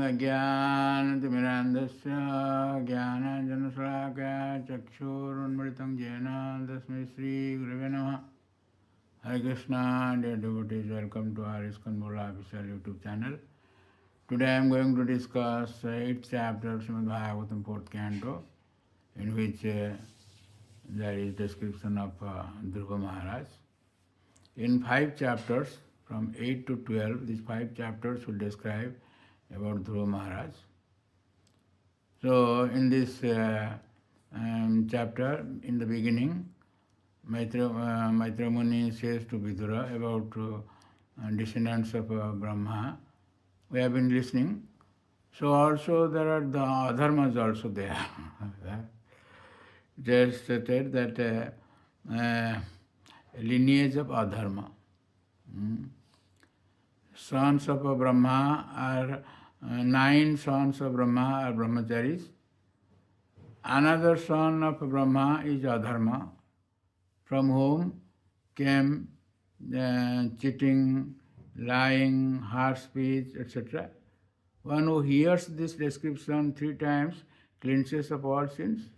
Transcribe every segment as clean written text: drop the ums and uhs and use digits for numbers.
अज्ञानतिमिरान्धस्य ज्ञानाञ्जनशलाकया चक्षुरुन्मिलितं येन तस्मै श्रीगुरवे नमः. Hare Krishna, dear devotees, welcome to our ISKCON Bola official YouTube channel. Today I am going to discuss 8th chapter of Srimad Bhagavatam 4th canto, in which there is description of Dhruva Maharaj. In 5 chapters, from 8 to 12, these 5 chapters will describe about Dhruva Maharaj. So in this chapter, in the beginning, Maitra Muni says to Vidura about descendants of Brahma. We have been listening. So also there are the adharmas also there. Just stated that lineage of adharma. Sons of Brahma are 9 sons of Brahma are brahmacharis. Another son of Brahma is adharma, from whom came cheating, lying, harsh speech, etc. One who hears this description 3 times cleanses of all sins.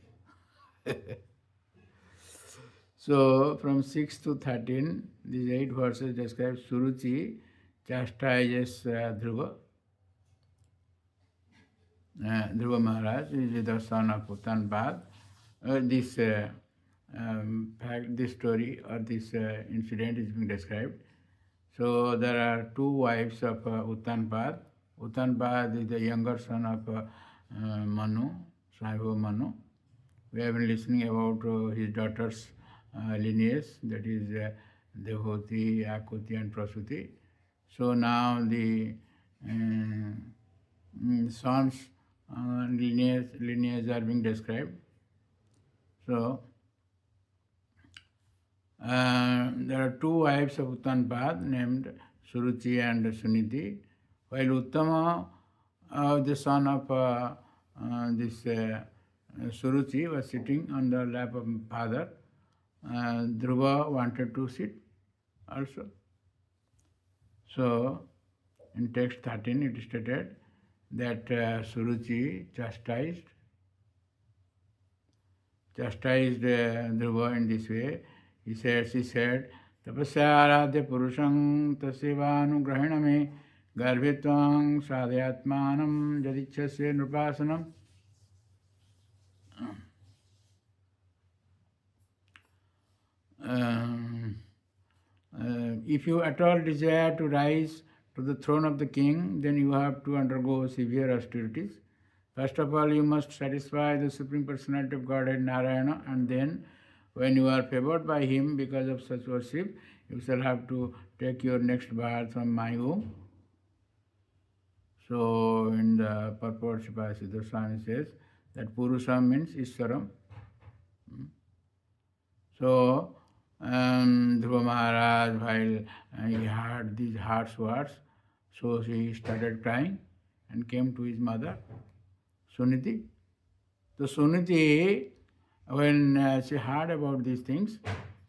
So, from 6 to 13, these 8 verses describe Suruchi chastises Dhruva. Dhruva Maharaj is the son of Uttanpad. This story or this incident is being described. So there are 2 wives of Uttanpad. Uttanpad is the younger son of Manu, Swayambhu Manu. We have been listening about his daughter's lineage, that is Devhuti, Akuti and Prasuti. So now the sons' lineage are being described. So there are 2 wives of Uttanpad named Suruchi and Suniti, while Uttama, the son of this Suruchi, was sitting on the lap of father. Dhruva wanted to sit also. So in text 13 it is stated that Suruchi chastised Dhruva in this way. She said, Tapasya purusham tasevānugrahena me garbhitvang sadhyatmanam jadichasya nrupasanam. If you at all desire to rise to the throne of the king, then you have to undergo severe austerities. First of all, you must satisfy the Supreme Personality of Godhead Narayana, and then, when you are favored by him because of such worship, you shall have to take your next birth from my womb. So, in the purport, G Padaseva Prabhu says that Purusham means Ishwaram. So, Dhruva Maharaj, while he heard these harsh words, so he started crying and came to his mother, Suniti. So Suniti, when she heard about these things,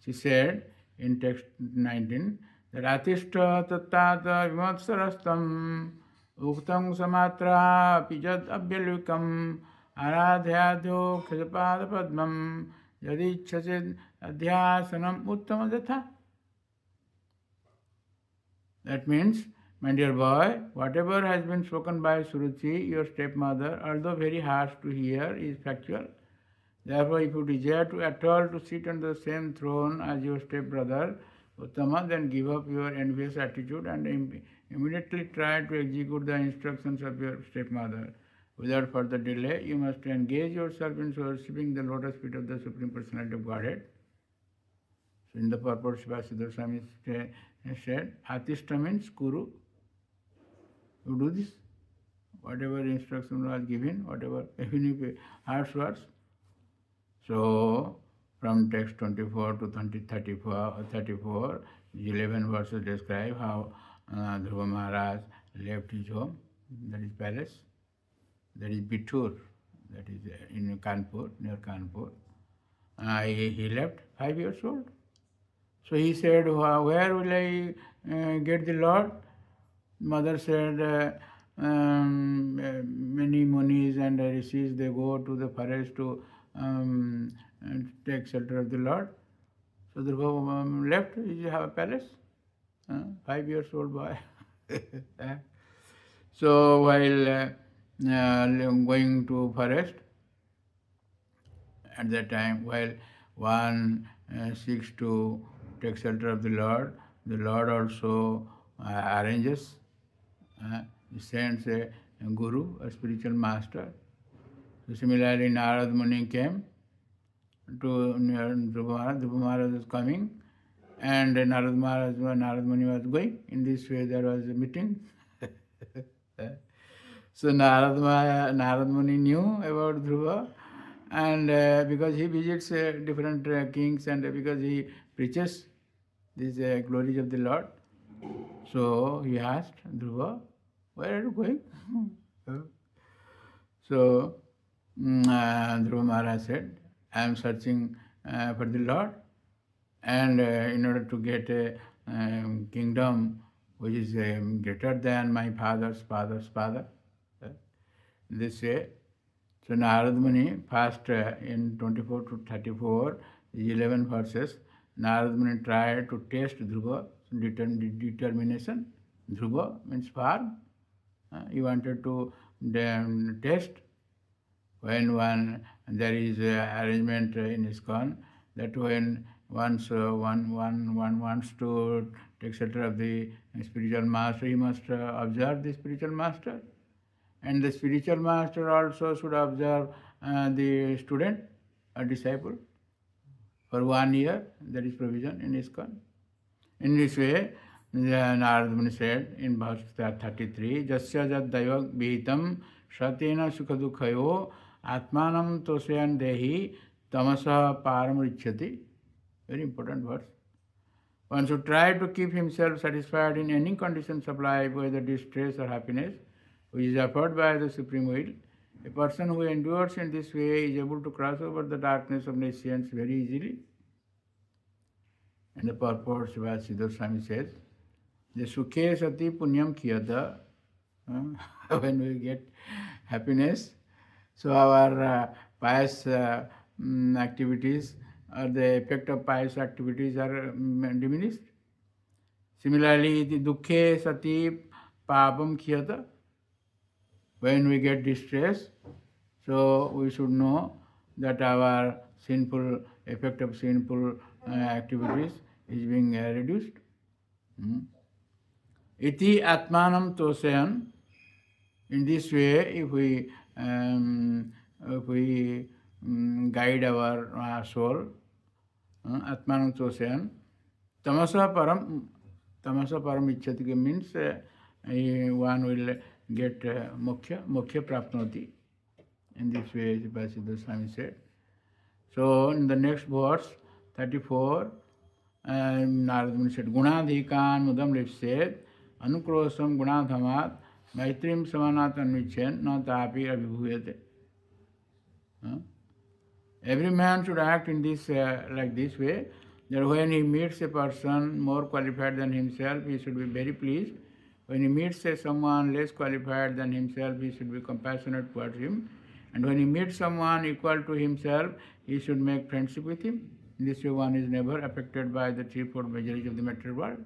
she said in text 19 that Atishta tattata vimatsarastam uktam samatra pijat abhyalvikam aradhyadyo khisapada padmam yadichachid adhyasanam uttamadhatha. That means, my dear boy, whatever has been spoken by Suruchi, your stepmother, although very harsh to hear, is factual. Therefore, if you desire to at all to sit on the same throne as your stepbrother, Uttama, then give up your envious attitude and immediately try to execute the instructions of your stepmother. Without further delay, you must engage yourself in worshipping the lotus feet of the Supreme Personality of Godhead. So in the purport, G Padaseva Swami said, Atishta means Kuru. You do this. Whatever instruction was given, whatever, even if harsh words. So, from text 24 to 34, 11 verses describe how Dhruva Maharaj left his home, that is palace, that is Bithur, that is in Kanpur, near Kanpur. He left 5 years old. So he said, where will I get the Lord? Mother said, many munis and rishis, they go to the forest to take shelter of the Lord. So Dhruva left his palace, 5 years old boy. So while going to forest, at that time, while one seeks to take shelter of the Lord also arranges, he sends a guru, a spiritual master. So similarly, Narad Muni came to Dhruva Maharaj. Dhruva Maharaj was coming, and Narad Muni was going. In this way, there was a meeting. So Narad Muni knew about Dhruva, and because he visits different kings, and because he preaches these glories of the Lord, so he asked Dhruva, "Where are you going?" So Dhruva Maharaj said, "I am searching for the Lord, and in order to get a kingdom which is greater than my father's father." This way, so Narad Muni, first in 24 to 34, 11 verses, Narad Muni tried to test Dhruva, determination. Dhruva means farm. He wanted to test when there is arrangement in ISKCON that when once one wants to take shelter of the spiritual master, he must observe the spiritual master. And the spiritual master also should observe the student or disciple for 1 year. That is provision in ISKCON. In this way, Narad Muni said in verse 33, Jasya jad daiva vihitam satena sukha dukhayo atmanam tosyan dehi tamasa paramrichyati. Very important verse. One should try to keep himself satisfied in any conditions of life, whether distress or happiness, which is offered by the Supreme Will. A person who endures in this way is able to cross over the darkness of nescience very easily. And the purport Srivas Siddhar Swami says, the sukhe sati punyam kiyata, when we get happiness, so our pious activities or the effect of pious activities are diminished. Similarly, the dukhe sati papam kiyata, when we get distress, so we should know that our sinful effect of sinful activities is being reduced. Iti atmanam tosayan. In this way, if we guide our soul, atmanam tosayan, tamasa param icchati means one will get moksha prapnoti. In this way, Siddhar Swami said. So, in the next verse, 34, Narad Muni said, Gunadhikan mudam lipset, anukrosam gunadhamat, maitrim samanat anvichen, na tapi abhibhuyate. Every man should act in this like this way, that when he meets a person more qualified than himself, he should be very pleased. When he meets someone less qualified than himself, he should be compassionate towards him. And when he meets someone equal to himself, he should make friendship with him. In this way, one is never affected by the threefold miseries of the material world.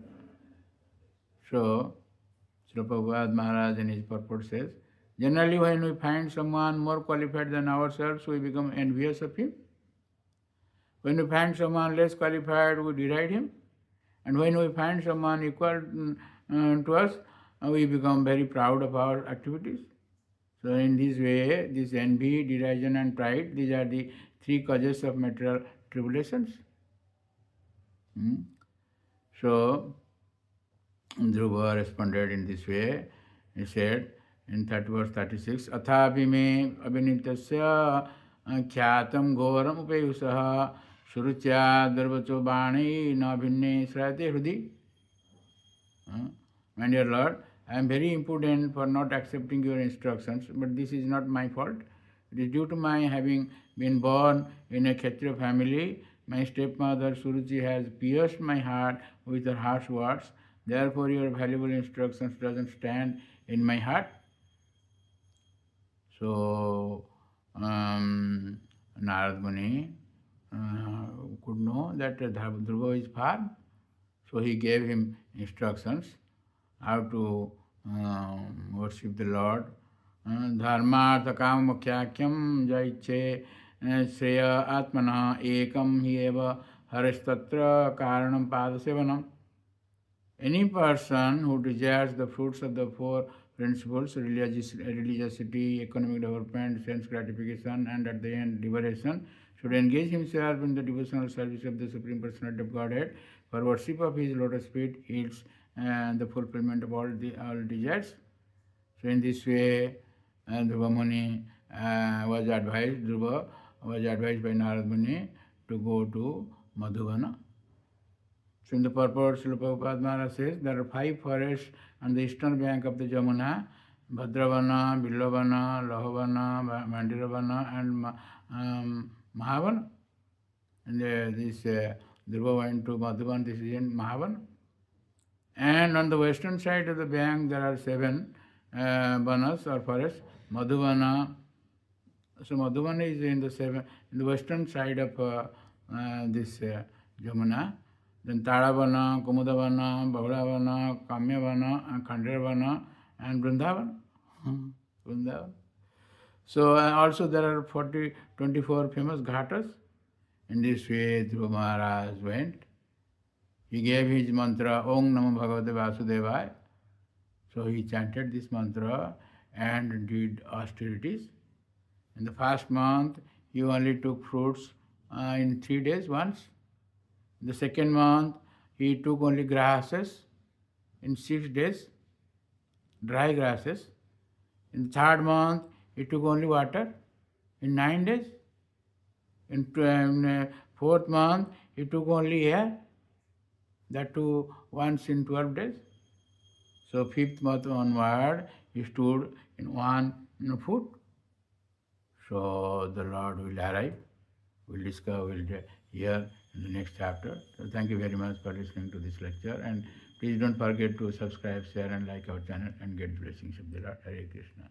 So, Srila Prabhupada Maharaj in his purport says, generally when we find someone more qualified than ourselves, we become envious of him. When we find someone less qualified, we deride him. And when we find someone equal to us, we become very proud of our activities. So in this way, this envy, derision and pride, these are the three causes of material tribulations. So Dhruva responded in this way. He said in verse 36, Athapi me abhinitasya kyatam ghoram upayusaha suruchya dharvacho bani na bhinne srayate hrudi. My dear Lord, I am very impudent for not accepting your instructions, but this is not my fault. It is due to my having been born in a Kshatriya family. My stepmother Suruchi has pierced my heart with her harsh words. Therefore, your valuable instructions doesn't stand in my heart. So Narad Muni could know that Dhruva is far, so he gave him instructions how to worship the Lord. Dharmartha kama mukhakyam jaiche shreya atmana ekam hi eva haristatra karanam padasevanam. Any person who desires the fruits of the four principles, religiosity, economic development, sense gratification, and at the end liberation, should engage himself in the devotional service of the Supreme Personality of Godhead, for worship of his lotus feet yields the fulfillment of all desires. So in this way, Dhruva Muni Dhruva was advised by Narad Muni to go to Madhuvana. So in the purport, Srila Prabhupada Maharaj says there are 5 forests on the eastern bank of the Jamuna: Bhadravana, Billavana, Lahavana, Mandiravana, and Mahavana. And this Dhruva went to Madhuvan, this is in Mahavana. And on the western side of the bank there are 7 vanas or forests. Madhuvana. So Madhuvana is in the western side of this Jamuna. Then Taravana, Kumudavana, Baulavana, Kamyavana, and Khandiravana, and Vrindavana. Vrindavan. So also there are 24 famous ghatas. In this way, Dhruva Maharaj went. He gave his mantra, Om Namo Bhagavate Vasudevaya. So he chanted this mantra and did austerities. In the first month, he only took fruits in 3 days once. In the second month, he took only grasses in 6 days, dry grasses. In the third month, he took only water in 9 days. In fourth month, he took only air, that too once in 12 days. So fifth month onward, he stood in one foot. So the Lord will arrive. We'll hear in the next chapter. So thank you very much for listening to this lecture, and please don't forget to subscribe, share and like our channel and get blessings of the Lord. Hare Krishna.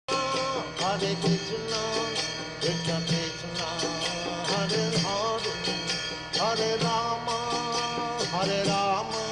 Hare Krishna, Krishna Krishna, Hare Hare, Hare Rama, Hare Rama.